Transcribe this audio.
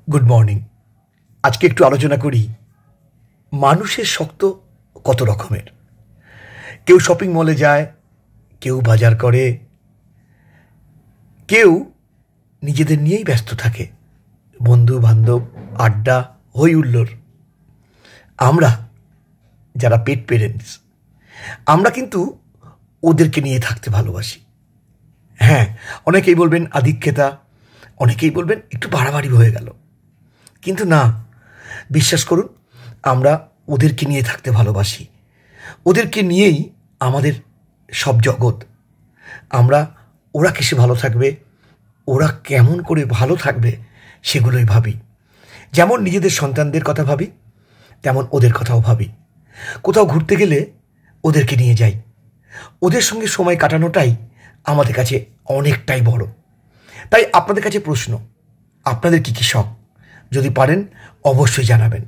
Good morning. আজকে একটু আলোচনা করি মানুষের শখ তো কত রকমের। কেউ শপিং মলে যায়, কেউ বাজার করে, কেউ নিজেদের নিয়েই ব্যস্ত থাকে, বন্ধু বান্ধব, আড্ডা, হই হুল্লোড়। আমরা যারা পেট পেরেন্টস, আমরা কিন্তু ওদেরকে নিয়ে থাকতে ভালোবাসি। হ্যাঁ, অনেকেই বলবেন আধিক্যতা, অনেকেই বলবেন একটু বাড়াবাড়ি হয়ে গেল, কিন্তু না, বিশ্বাস করুন, আমরা ওদেরকে নিয়ে থাকতে ভালোবাসি। ওদেরকে নিয়েই আমাদের সব জগৎ। আমরা ওরা কিসে ভালো থাকবে, ওরা কেমন করে ভালো থাকবে, সেগুলোই ভাবি। যেমন নিজেদের সন্তানদের কথা ভাবি, তেমন ওদের কথাও ভাবি। কোথাও ঘুরতে গেলে ওদেরকে নিয়ে যাই। ওদের সঙ্গে সময় কাটানোটাই আমাদের কাছে অনেকটাই বড়। তাই আপনাদের কাছে প্রশ্ন, আপনাদের কী কী শখ? যদি পারেন অবশ্যই জানাবেন।